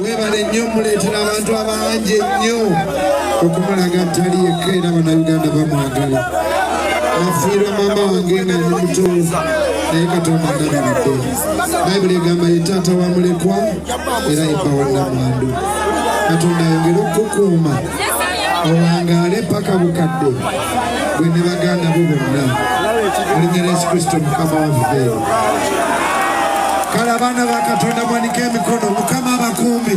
webale nnyo muleetera abantu abangi ennyo okumulaga ntali yekka era bannayuganda bamwagala. Afiirwa maama wange nga ndi muto naye Katonda ndabibidde. Bayibuli egamba ye taata wa mulekwa era ye bba wa nnamwandu. Katonda ayongere okukukuuma owangaale paka bukadde gwe ne baganda bo bonna mu linnya lya Yesu Kristo Mukama waffe. Kale abaana ba Katonda mwanike emikono, Mukama abakuume.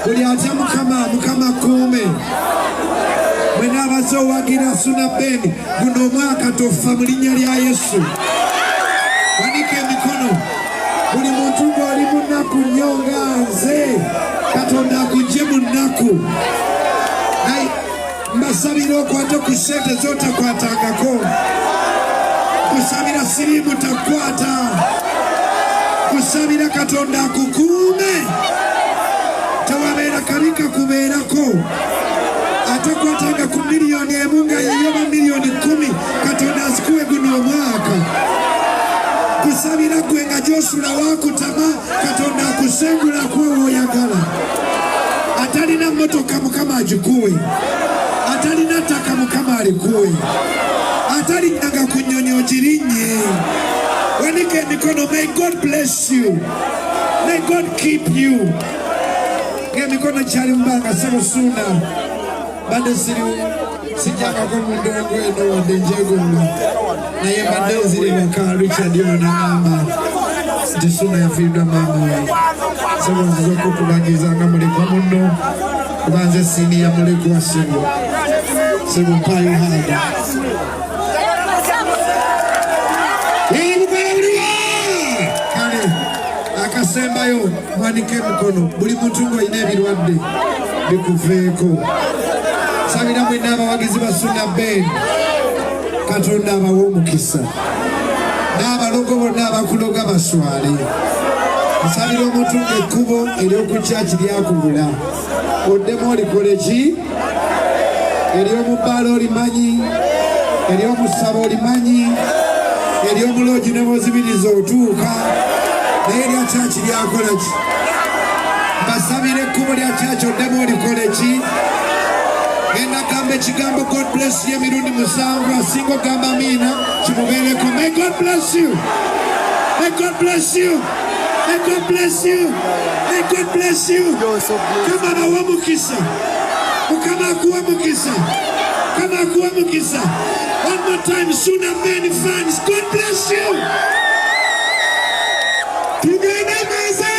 Buli atya Mukama, Mukama akuume. Mwena abaze owagira Suna Ben guno omwaka tofa mu linnya lya Yesu. Mwanike emikono. Buli muntu ng'oli mu nnaku nnyo nga nze Katonda akujje mu nnaku. Mbasabira okwate ku ssente z'otakwatangako. Kusabira siriimu takwata. Kusabira Katonda akukuume. Tewabeera kabi kakubeerako. Ate kwatanga ku miliyoni emu nga yeyoba miliyoni 10 Katonda azikuwe guno omwaka. Kusabira gwe nga gy'osula waakutama Katonda akusengula akuwe w'oyagala. Atalina mmotoka Mukama agikuwe. Atalina ttaka Mukama alikuwe. Atalinnanga ku nnyonyi ogirinnye. Wanike emikono. May God bless you. May God keep you. Ng'emikono kyali mbanga Ssebo Ssuuna badde sijjakako mu ndongo eno wadde njegomba naye mbadde nzire baka Richard ono n'agamba nti Ssuuna yafiiddwa maama we. Ssebo nziza okukubagiriza nga mulekwa munno kuba nze siiniya mulekwa Ssebo. Ssebo mpaayo haga. Kale akasembayo mwanike emikono. Buli muntu ng'olina ebirwadde bikuveeko. Sabira mwenna abawagizi ba Suna Ben Katonda abawa omukisa. N'abalogo bonna abakuloga baswale. Nsabira omuntu ng'ekkubo ery'okukyaki lyakubula. Oddemu olikole ki? Ery'omubbaala olimanyi, ery'omusaba olimanyi, ery'omuloogi ne bw'ozibiriza otuuka, naye erya kyaki lyakola ki? Mbasabira ekkubo lya kyaki oddemu olikole ki? Genda gamba ekigambo God bless you emirundi 7 asinga ogamba amiina kimubeereko. May God bless you. May God bless you. May God bless you. May God bless you. Kama abawa mukisa. Mukama akuwa mukisa. Kama akuwa mukisa. One more time, Suna Ben fans, God bless you. Tugende maze.